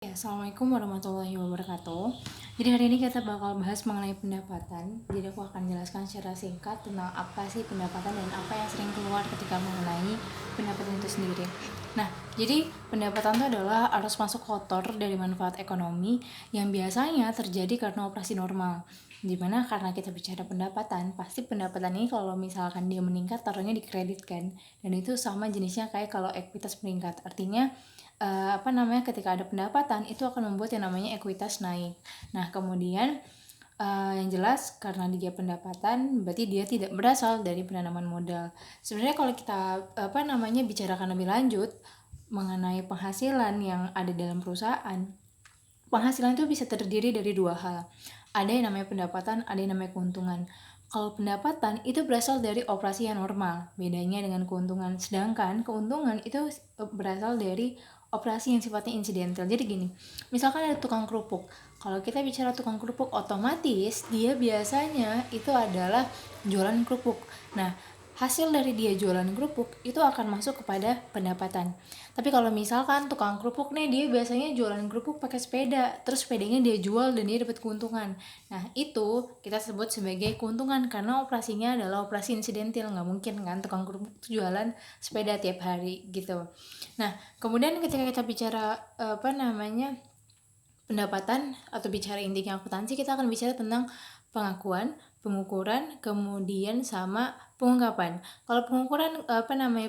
Ya, Assalamualaikum warahmatullahi wabarakatuh. Jadi hari ini kita bakal bahas mengenai pendapatan. Jadi aku akan jelaskan secara singkat tentang apa sih pendapatan dan apa yang sering keluar ketika mengenai pendapatan itu sendiri. Nah, jadi pendapatan itu adalah arus masuk kotor dari manfaat ekonomi yang biasanya terjadi karena operasi normal. Dimana karena kita bicara pendapatan, pasti pendapatan ini kalau misalkan dia meningkat, taruhnya dikreditkan. Dan itu sama jenisnya kayak kalau ekuitas meningkat. Artinya ketika ada pendapatan itu akan membuat yang namanya ekuitas naik. Nah, kemudian yang jelas karena dia pendapatan berarti dia tidak berasal dari penanaman modal. Sebenarnya kalau kita bicarakan lebih lanjut mengenai penghasilan yang ada dalam perusahaan, penghasilan itu bisa terdiri dari dua hal. Ada yang namanya pendapatan, ada yang namanya keuntungan. Kalau pendapatan itu berasal dari operasi yang normal, bedanya dengan keuntungan. Sedangkan keuntungan itu berasal dari operasi yang sifatnya insidental. Jadi gini, misalkan ada tukang kerupuk. Kalau kita bicara tukang kerupuk, otomatis dia biasanya itu adalah jualan kerupuk. Nah, hasil dari dia jualan kerupuk itu akan masuk kepada pendapatan. Tapi kalau misalkan tukang kerupuk nih, dia biasanya jualan kerupuk pakai sepeda, terus sepedanya dia jual dan dia dapat keuntungan. Nah, itu kita sebut sebagai keuntungan karena operasinya adalah operasi insidental. Nggak mungkin kan tukang kerupuk jualan sepeda tiap hari gitu. Nah, kemudian ketika kita bicara pendapatan atau bicara intinya akuntansi, kita akan bicara tentang pengakuan, pengukuran, kemudian sama pengungkapan. Kalau pengukuran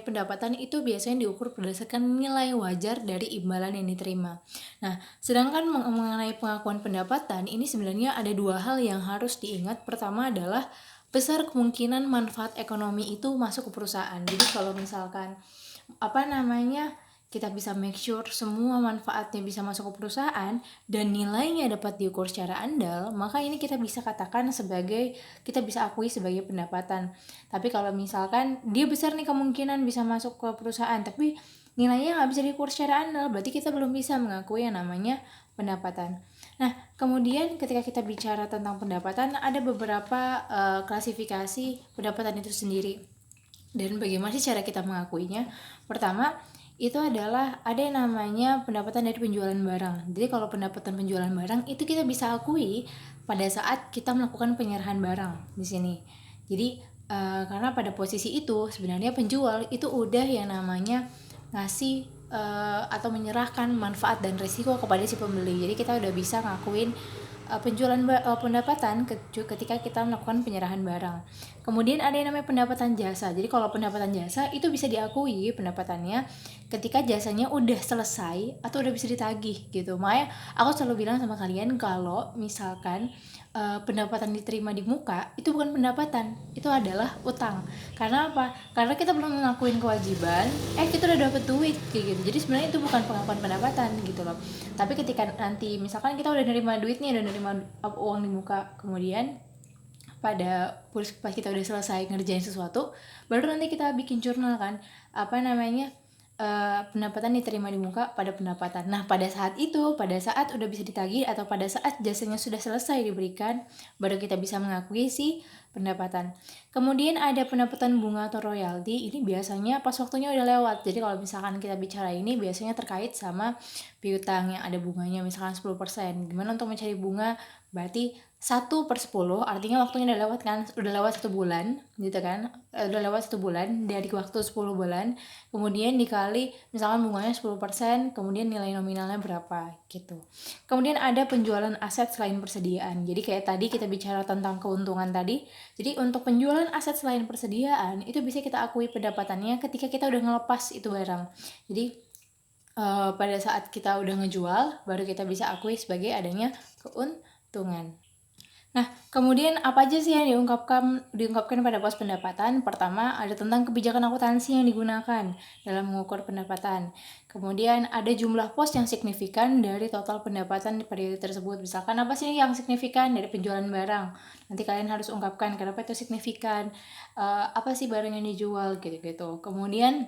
pendapatan itu biasanya diukur berdasarkan nilai wajar dari imbalan yang diterima. Nah, sedangkan mengenai pengakuan pendapatan ini sebenarnya ada dua hal yang harus diingat. Pertama adalah besar kemungkinan manfaat ekonomi itu masuk ke perusahaan. Jadi kalau misalkan kita bisa make sure semua manfaatnya bisa masuk ke perusahaan dan nilainya dapat diukur secara andal, maka ini kita bisa katakan kita bisa akui sebagai pendapatan. Tapi kalau misalkan dia besar nih kemungkinan bisa masuk ke perusahaan, tapi nilainya nggak bisa diukur secara andal, berarti kita belum bisa mengakui yang namanya pendapatan. Nah, kemudian ketika kita bicara tentang pendapatan, ada beberapa klasifikasi pendapatan itu sendiri. Dan bagaimana sih cara kita mengakuinya? Pertama, itu adalah ada yang namanya pendapatan dari penjualan barang. Jadi kalau pendapatan penjualan barang itu kita bisa akui pada saat kita melakukan penyerahan barang di sini. Jadi karena pada posisi itu sebenarnya penjual itu udah yang namanya ngasih atau menyerahkan manfaat dan risiko kepada si pembeli. Jadi kita udah bisa ngakuin pendapatan ketika kita melakukan penyerahan barang. Kemudian ada yang namanya pendapatan jasa. Jadi kalau pendapatan jasa itu bisa diakui pendapatannya ketika jasanya udah selesai atau udah bisa ditagih gitu. Makanya aku selalu bilang sama kalian kalau misalkan pendapatan diterima di muka itu bukan pendapatan, itu adalah utang. Karena apa? Karena kita belum ngelakuin kewajiban, kita udah dapet duit kayak gitu. Jadi sebenarnya itu bukan pengakuan pendapatan gitu loh. Tapi ketika nanti misalkan kita udah nerima duit nih, udah nerima uang di muka, kemudian pas kita udah selesai ngerjain sesuatu, baru nanti kita bikin jurnal kan, pendapatan diterima di muka pada pendapatan. Nah, pada saat udah bisa ditagih atau pada saat jasanya sudah selesai diberikan, baru kita bisa mengakui si pendapatan. Kemudian ada pendapatan bunga atau royalti. Ini biasanya pas waktunya udah lewat. Jadi kalau misalkan kita bicara ini biasanya terkait sama piutang yang ada bunganya misalkan 10%. Gimana untuk mencari bunga? Berarti 1/10, artinya waktunya udah lewat kan, udah lewat 1 bulan gitu kan, udah lewat 1 bulan dari waktu 10 bulan, kemudian dikali misalkan bunganya 10%, kemudian nilai nominalnya berapa gitu. Kemudian ada penjualan aset selain persediaan. Jadi kayak tadi kita bicara tentang keuntungan tadi, jadi untuk penjualan aset selain persediaan itu bisa kita akui pendapatannya ketika kita udah ngelepas itu barang. Jadi pada saat kita udah ngejual, baru kita bisa akui sebagai adanya keuntungan. Nah, kemudian apa aja sih yang diungkapkan pada pos pendapatan? Pertama, ada tentang kebijakan akuntansi yang digunakan dalam mengukur pendapatan. Kemudian ada jumlah pos yang signifikan dari total pendapatan di periode tersebut. Misalkan apa sih yang signifikan dari penjualan barang? Nanti kalian harus ungkapkan kenapa itu signifikan, apa sih barang yang dijual gitu-gitu. Kemudian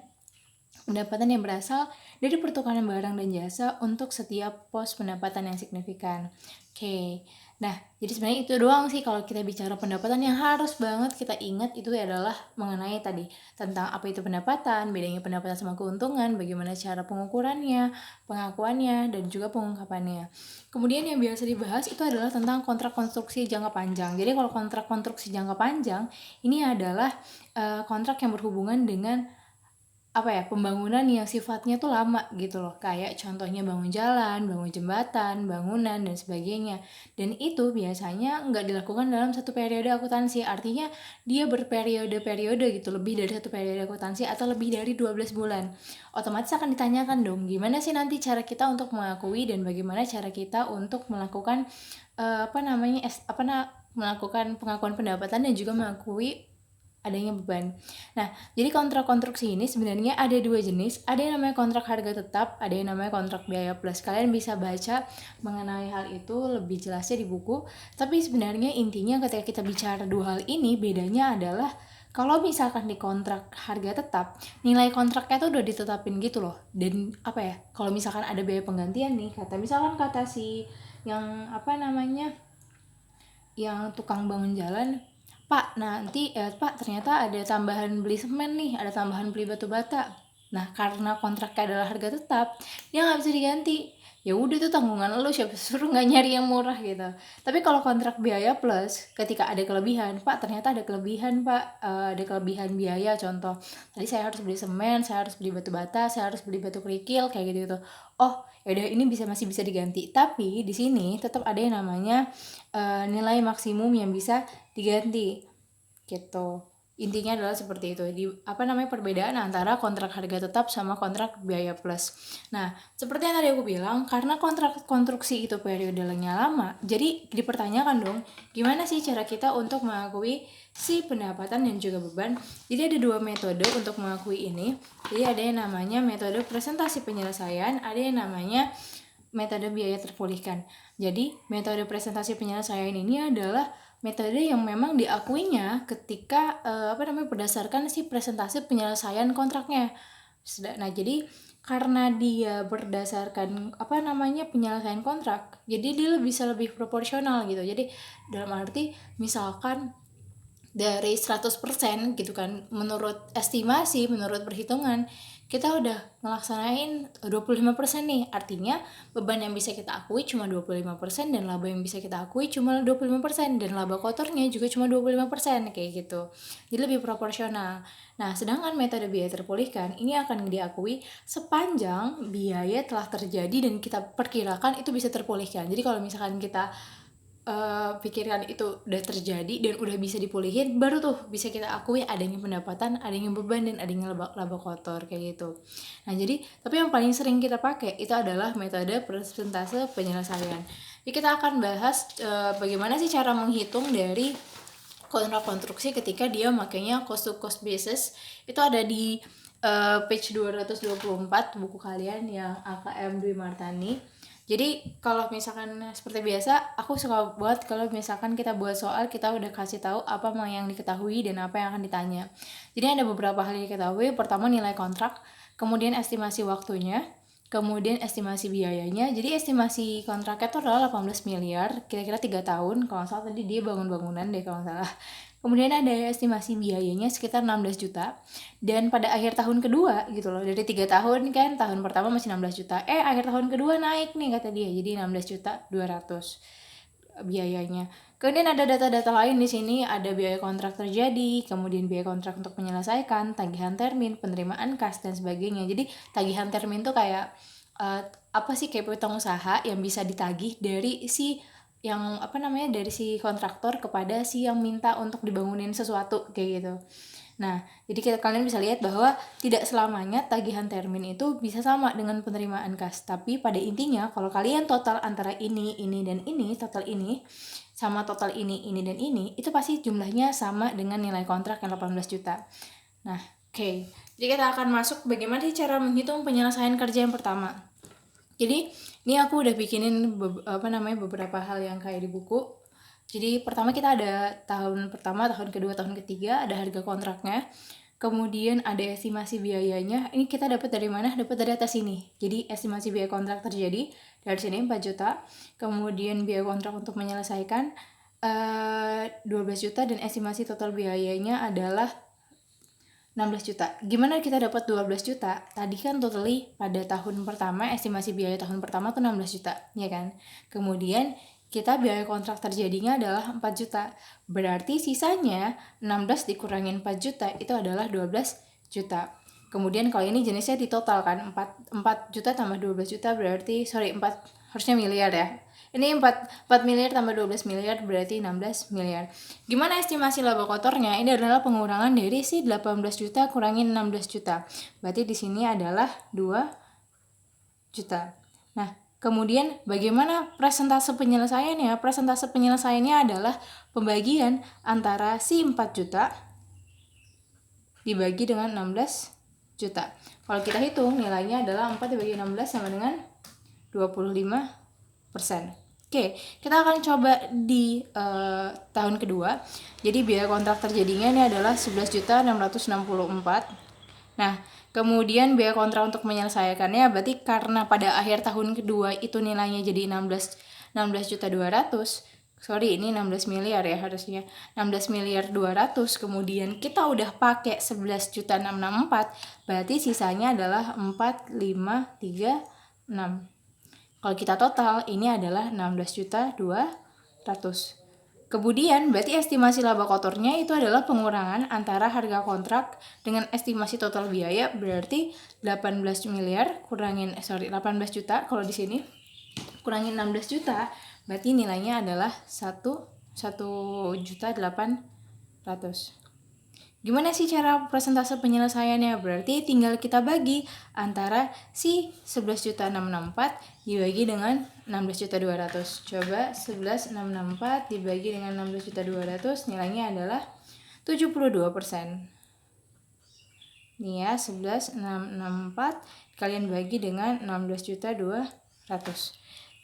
pendapatan yang berasal dari pertukaran barang dan jasa untuk setiap pos pendapatan yang signifikan. Oke, nah jadi sebenarnya itu doang sih kalau kita bicara pendapatan yang harus banget kita ingat itu adalah mengenai tadi tentang apa itu pendapatan, bedanya pendapatan sama keuntungan, bagaimana cara pengukurannya, pengakuannya, dan juga pengungkapannya. Kemudian yang biasa dibahas itu adalah tentang kontrak konstruksi jangka panjang. Jadi kalau kontrak konstruksi jangka panjang ini adalah kontrak yang berhubungan dengan pembangunan yang sifatnya tuh lama gitu loh, kayak contohnya bangun jalan, bangun jembatan, bangunan dan sebagainya. Dan itu biasanya nggak dilakukan dalam satu periode akuntansi, artinya dia berperiode-periode gitu, lebih dari satu periode akuntansi atau lebih dari 12 bulan. Otomatis akan ditanyakan dong, gimana sih nanti cara kita untuk mengakui dan bagaimana cara kita untuk melakukan melakukan pengakuan pendapatan dan juga mengakui adanya beban. Nah, jadi kontrak konstruksi ini sebenarnya ada dua jenis. Ada yang namanya kontrak harga tetap, ada yang namanya kontrak biaya plus. Kalian bisa baca mengenai hal itu lebih jelasnya di buku. Tapi sebenarnya intinya ketika kita bicara dua hal ini, bedanya adalah kalau misalkan di kontrak harga tetap, nilai kontraknya tuh udah ditetapin gitu loh. Dan kalau misalkan ada biaya penggantian nih, kata si yang yang tukang bangun jalan, Pak, Pak ternyata ada tambahan beli semen nih, ada tambahan beli batu bata. Nah, karena kontraknya adalah harga tetap, dia nggak bisa diganti. Ya udah tuh tanggungan lo, siapa suruh nggak nyari yang murah gitu. Tapi kalau kontrak biaya plus, ketika ada kelebihan, Pak ternyata ada kelebihan Pak, ada kelebihan biaya, contoh tadi saya harus beli semen, saya harus beli batu bata, saya harus beli batu kerikil kayak gitu. Oh, yaudah ini masih bisa diganti. Tapi di sini tetap ada yang namanya nilai maksimum yang bisa diganti gitu. Intinya adalah seperti itu. Perbedaan antara kontrak harga tetap sama kontrak biaya plus. Nah, seperti yang tadi aku bilang, karena kontrak konstruksi itu periodenya lama, jadi dipertanyakan dong, gimana sih cara kita untuk mengakui si pendapatan dan juga beban. Jadi ada dua metode untuk mengakui ini. Jadi ada yang namanya metode presentasi penyelesaian, ada yang namanya metode biaya terpulihkan. Jadi metode presentasi penyelesaian ini adalah metode yang memang diakuinya ketika berdasarkan si presentasi penyelesaian kontraknya. Nah, jadi karena dia berdasarkan penyelesaian kontrak, jadi dia bisa lebih proporsional gitu. Jadi dalam arti misalkan dari 100% gitu kan, menurut estimasi, menurut perhitungan kita udah ngelaksanain 25% nih, artinya beban yang bisa kita akui cuma 25% dan laba yang bisa kita akui cuma 25% dan laba kotornya juga cuma 25% kayak gitu. Jadi lebih proporsional. Nah, sedangkan metode biaya terpulihkan ini akan diakui sepanjang biaya telah terjadi dan kita perkirakan itu bisa terpulihkan. Jadi kalau misalkan kita pikiran itu udah terjadi dan udah bisa dipulihin, baru tuh bisa kita akui adanya pendapatan, adanya beban, dan adanya laba kotor kayak gitu. Nah, jadi tapi yang paling sering kita pakai itu adalah metode persentase penyelesaian. Jadi kita akan bahas bagaimana sih cara menghitung dari kontrak konstruksi ketika dia makanya cost to cost basis. Itu ada di page 224 buku kalian yang AKM Dwi Martani. Jadi kalau misalkan seperti biasa, aku suka buat kalau misalkan kita buat soal, kita udah kasih tahu apa yang diketahui dan apa yang akan ditanya. Jadi ada beberapa hal yang diketahui. Pertama nilai kontrak, kemudian estimasi waktunya, kemudian estimasi biayanya. Jadi estimasi kontraknya itu adalah 18 miliar, kira-kira 3 tahun. Kalau nggak salah tadi dia bangun-bangunan deh kalau nggak salah. Kemudian ada estimasi biayanya sekitar 16 juta. Dan pada akhir tahun kedua gitu loh, dari 3 tahun kan, tahun pertama masih 16 juta. Akhir tahun kedua naik nih kata dia, jadi 16 juta 200 biayanya. Kemudian ada data-data lain di sini, ada biaya kontrak terjadi, kemudian biaya kontrak untuk menyelesaikan, tagihan termin, penerimaan kas, dan sebagainya. Jadi tagihan termin tuh kayak kayak piutang usaha yang bisa ditagih dari si dari si kontraktor kepada si yang minta untuk dibangunin sesuatu kayak gitu. Nah, jadi kalian bisa lihat bahwa tidak selamanya tagihan termin itu bisa sama dengan penerimaan kas. Tapi pada intinya kalau kalian total antara ini dan ini, total ini sama total ini dan ini, itu pasti jumlahnya sama dengan nilai kontrak yang 18 juta. Nah, oke. Jadi kita akan masuk bagaimana sih cara menghitung penyelesaian kerja yang pertama. Jadi ini aku udah bikinin beberapa hal yang kayak di buku. Jadi pertama kita ada tahun pertama, tahun kedua, tahun ketiga, ada harga kontraknya. kemudian ada estimasi biayanya. Ini kita dapat dari mana? Dapat dari atas ini. Jadi estimasi biaya kontrak terjadi dari sini 4 juta, kemudian biaya kontrak untuk menyelesaikan 12 juta, dan estimasi total biayanya adalah 16 juta. Gimana kita dapat 12 juta? Tadi kan totally pada tahun pertama, estimasi biaya tahun pertama tuh 16 juta, ya kan? Kemudian kita biaya kontrak terjadinya adalah 4 juta. Berarti sisanya 16 dikurangin 4 juta itu adalah 12 juta. Kemudian kalau ini jenisnya di total kan, 4 juta tambah 12 juta berarti, 4 harusnya miliar ya. Ini 4 miliar tambah 12 miliar berarti 16 miliar. Gimana estimasi laba kotornya? Ini adalah pengurangan dari si 18 juta kurangin 16 juta. Berarti di sini adalah 2 juta. Nah, kemudian bagaimana presentase penyelesaiannya? Presentase penyelesaiannya adalah pembagian antara si 4 juta dibagi dengan 16 juta. Kalau kita hitung nilainya adalah 4 dibagi 16 sama dengan 25%. Oke, kita akan coba di tahun kedua. Jadi biaya kontrak terjadinya ini adalah 11.664. Nah, kemudian biaya kontrak untuk menyelesaikannya berarti karena pada akhir tahun kedua itu nilainya jadi 16.200. Sorry, ini 16 miliar ya harusnya. 16 miliar 200. Kemudian kita udah pakai 11.664, berarti sisanya adalah 4536. Kalau kita total, ini adalah 16.200. Kemudian, berarti estimasi laba kotornya itu adalah pengurangan antara harga kontrak dengan estimasi total biaya, berarti 18 juta kalau di sini. Kurangin 16 juta, berarti nilainya adalah 1.800.000. Gimana sih cara persentase penyelesaiannya? Berarti tinggal kita bagi antara si 11.664 dibagi dengan 16.200. Coba 11.664 dibagi dengan 16.200, nilainya adalah 72%. Nih ya, 11.664 kalian bagi dengan 16.200.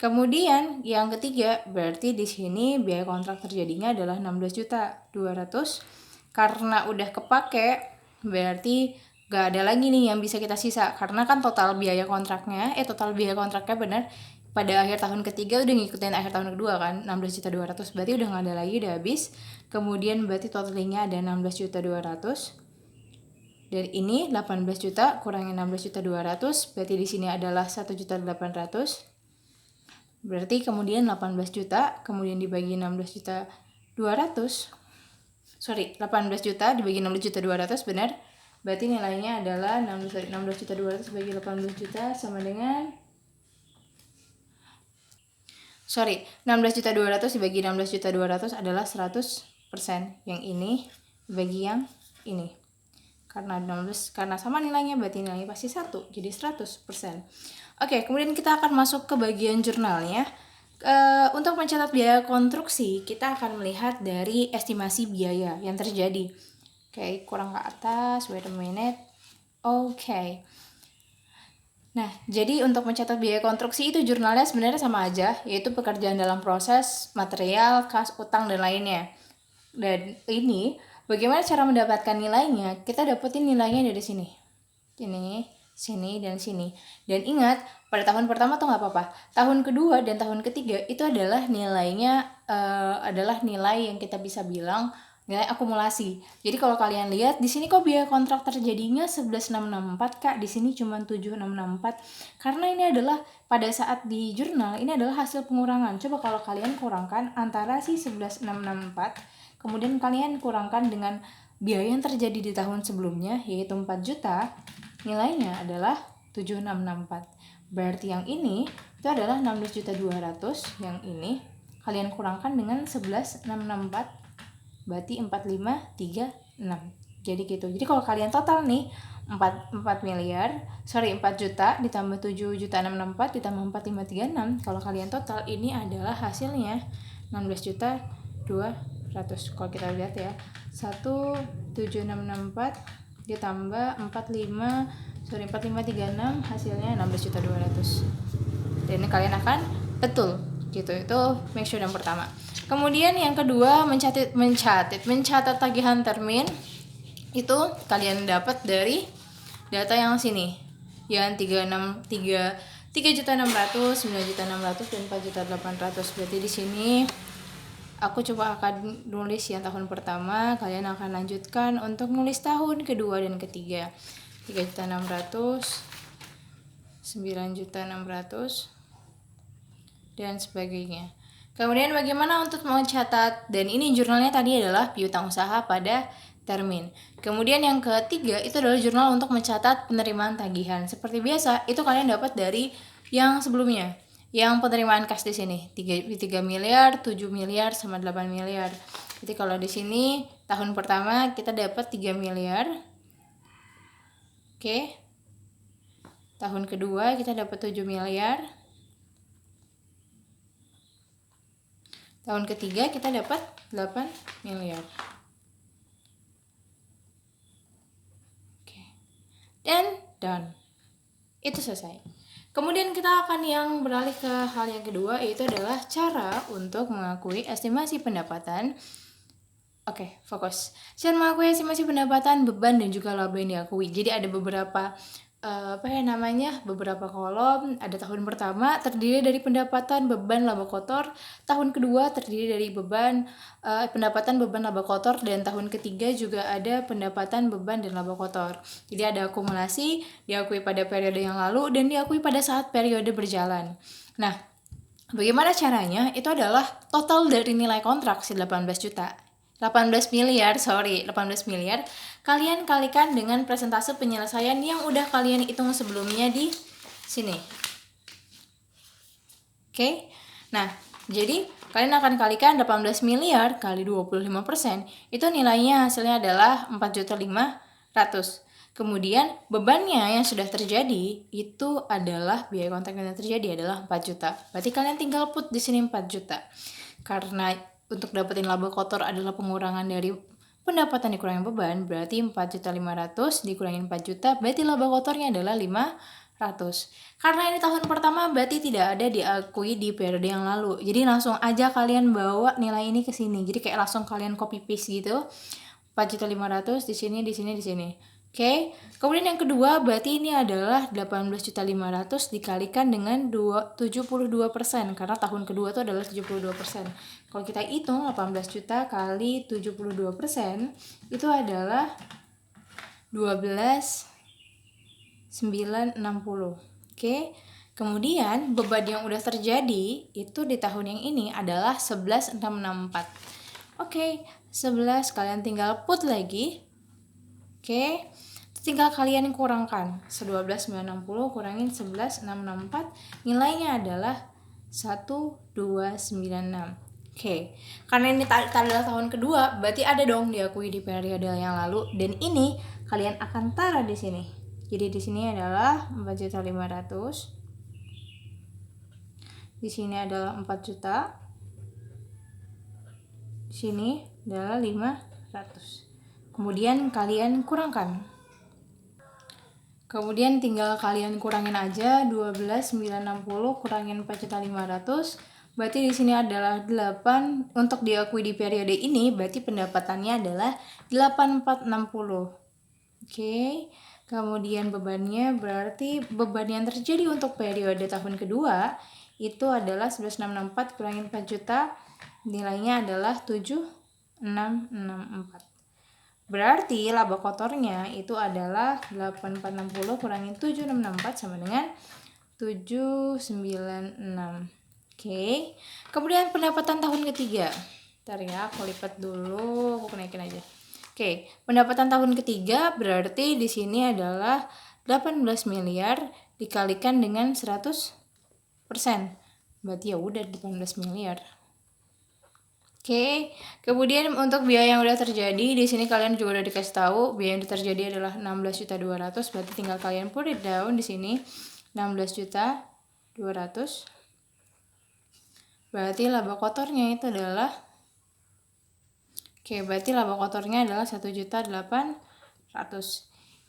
Kemudian yang ketiga, berarti di sini biaya kontrak terjadinya adalah 16.200. Karena udah kepake, berarti gak ada lagi nih yang bisa kita sisa. Karena kan total biaya kontraknya benar pada akhir tahun ketiga udah ngikutin akhir tahun kedua kan, 16.200. Berarti udah gak ada lagi, udah habis. Kemudian berarti totalnya ada 16.200. Dari ini 18 juta kurangin 16.200, berarti di sini adalah 1.800. Berarti kemudian 18 juta kemudian dibagi 16.200. 18 juta dibagi 16.200, benar. Berarti nilainya adalah 16.200 bagi 18 juta sama dengan 16.200 dibagi 16.200 adalah 100%. Yang ini dibagi yang ini. Karena sama nilainya berarti nilainya pasti 1, jadi 100%. Oke, kemudian kita akan masuk ke bagian jurnalnya. Untuk mencatat biaya konstruksi, kita akan melihat dari estimasi biaya yang terjadi. Oke, kurang ke atas, wait a minute. Oke. Nah, jadi untuk mencatat biaya konstruksi itu jurnalnya sebenarnya sama aja, yaitu pekerjaan dalam proses, material, kas, utang, dan lainnya. Dan ini, bagaimana cara mendapatkan nilainya? Kita dapetin nilainya dari sini. Ini, sini, dan sini. Dan ingat, pada tahun pertama tuh nggak apa-apa. Tahun kedua dan tahun ketiga itu adalah nilainya adalah nilai yang kita bisa bilang nilai akumulasi. Jadi kalau kalian lihat di sini kok biaya kontrak terjadinya 11.664 Kak, di sini cuma 7.664. Karena ini adalah pada saat di jurnal ini adalah hasil pengurangan. Coba kalau kalian kurangkan antara si 11.664 kemudian kalian kurangkan dengan biaya yang terjadi di tahun sebelumnya yaitu 4 juta, nilainya adalah 7.664. Berarti yang ini itu adalah 16.200, yang ini kalian kurangkan dengan 11.664, berarti 4536. Jadi gitu. Jadi kalau kalian total nih 4 juta ditambah 7.664 ditambah 4536, kalau kalian total ini adalah hasilnya 16.200. Kalau kita lihat ya, 1.7664 ditambah 4536 hasilnya 16.200. Dan ini kalian akan betul gitu. Itu make sure yang pertama. Kemudian yang kedua, mencatat tagihan termin. itu kalian dapat dari data yang sini, yang 3.600.000, 9.600.000 dan 4.800.000. Berarti di sini aku coba akan nulis yang tahun pertama, kalian akan lanjutkan untuk nulis tahun kedua dan ketiga. 3.600.000, 9.600.000 dan sebagainya. Kemudian bagaimana untuk mencatat, dan ini jurnalnya tadi adalah piutang usaha pada termin. Kemudian yang ketiga itu adalah jurnal untuk mencatat penerimaan tagihan. Seperti biasa, itu kalian dapat dari yang sebelumnya. Yang penerimaan kas di sini 3 miliar, 7 miliar sama 8 miliar. Jadi kalau di sini tahun pertama kita dapat 3 miliar. Oke. Tahun kedua kita dapat 7 miliar. Tahun ketiga kita dapat 8 miliar. Oke. Dan done. Itu selesai. Kemudian kita akan yang beralih ke hal yang kedua, yaitu adalah cara untuk mengakui estimasi pendapatan. Oke, fokus. Cara mengakui estimasi pendapatan, beban, dan juga laba yang diakui. Jadi ada beberapa beberapa kolom. Ada tahun pertama terdiri dari pendapatan, beban, laba kotor. Tahun kedua terdiri dari beban, pendapatan, beban, laba kotor. Dan tahun ketiga juga ada pendapatan, beban, dan laba kotor. Jadi ada akumulasi, diakui pada periode yang lalu dan diakui pada saat periode berjalan. Nah, bagaimana caranya? Itu adalah total dari nilai kontrak si 18 miliar, kalian kalikan dengan persentase penyelesaian yang udah kalian hitung sebelumnya di sini. Oke. Nah, jadi kalian akan kalikan 18 miliar kali 25%, itu nilainya hasilnya adalah 4.500.000. Kemudian bebannya yang sudah terjadi itu adalah biaya kontrak yang terjadi adalah 4 juta. Berarti kalian tinggal put di sini 4 juta. Karena untuk dapetin laba kotor adalah pengurangan dari pendapatan dikurangi beban, berarti 4.500.000 dikurangi 4 juta, berarti laba kotornya adalah 500. Karena ini tahun pertama berarti tidak ada diakui di periode yang lalu. Jadi langsung aja kalian bawa nilai ini ke sini. Jadi kayak langsung kalian copy paste gitu. 4.500.000 di sini, di sini, di sini. Oke. Kemudian yang kedua berarti ini adalah 18.500.000 dikalikan dengan 72%, karena tahun kedua itu adalah 72%. Kalau kita hitung 18 juta kali 72% itu adalah 12.960. Oke. Kemudian beban yang udah terjadi itu di tahun yang ini adalah 11.664. Oke, 11 kalian tinggal put lagi. Oke. Tinggal kalian kurangkan 12.960 kurangin 11.664, nilainya adalah 1296. Oke. Karena ini adalah tahun kedua, berarti ada dong diakui di periode yang lalu, dan ini kalian akan taruh di sini. Jadi di sini adalah 4.500.000. Di sini adalah 4 juta. Di sini adalah 500. Kemudian kalian kurangkan. Kemudian tinggal kalian kurangin aja 12.960 kurangin 4.500. Berarti di sini adalah 8. Untuk diakui di periode ini berarti pendapatannya adalah 8.460. Oke. Kemudian bebannya berarti beban yang terjadi untuk periode tahun kedua itu adalah 11.664 kurangin 4 juta, nilainya adalah 7.664. Berarti laba kotornya itu adalah 8.460 kurangin 7.664 sama dengan 796. Oke. Kemudian pendapatan tahun ketiga. Bentar ya, aku lipat dulu, aku naikin aja. Oke, pendapatan tahun ketiga berarti di sini adalah 18 miliar dikalikan dengan 100%. Berarti ya udah 18 miliar. Oke, kemudian untuk biaya yang udah terjadi di sini kalian juga udah dikasih tahu biaya yang terjadi adalah 16.200.000, berarti tinggal kalian put it down di sini 16.200.000. Berarti laba kotornya itu adalah berarti laba kotornya adalah 1.800.000.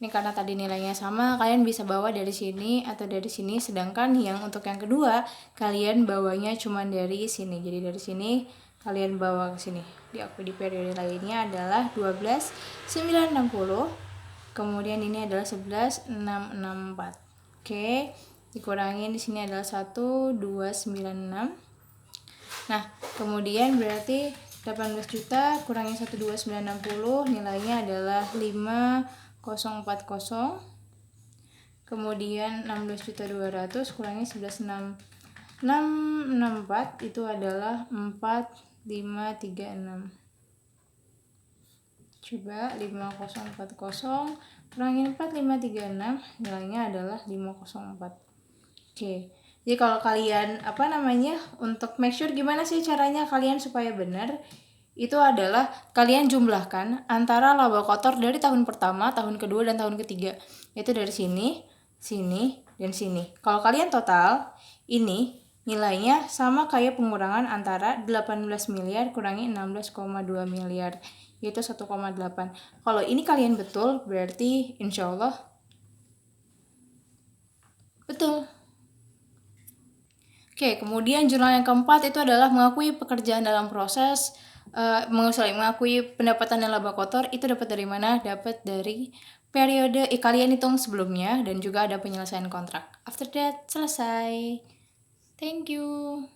Ini karena tadi nilainya sama, kalian bisa bawa dari sini atau dari sini, sedangkan yang untuk yang kedua kalian bawanya cuma dari sini. Jadi dari sini kalian bawa ke sini. Di periode lainnya adalah 12.960. Kemudian ini adalah 11.664. Oke, dikurangin di sini adalah 1.296. Nah, kemudian berarti 18 juta kurangi 1.2960 nilainya adalah 5.040. Kemudian 16.200 kurangi 11.664 itu adalah 4.536. Coba 5040 kurangi 4.536 nilainya adalah 504. Oke. Jadi kalau kalian untuk make sure gimana sih caranya kalian supaya benar, itu adalah kalian jumlahkan antara laba kotor dari tahun pertama, tahun kedua, dan tahun ketiga. Itu dari sini, sini, dan sini. Kalau kalian total, ini nilainya sama kayak pengurangan antara 18 miliar kurangi 16,2 miliar, yaitu 1,8. Kalau ini kalian betul, berarti insya Allah betul. Oke, kemudian jurnal yang keempat itu adalah mengakui pekerjaan dalam proses mengakui pendapatan dan laba kotor. Itu dapat dari mana? Dapat dari periode kalian hitung sebelumnya, dan juga ada penyelesaian kontrak. After that, selesai. Thank you.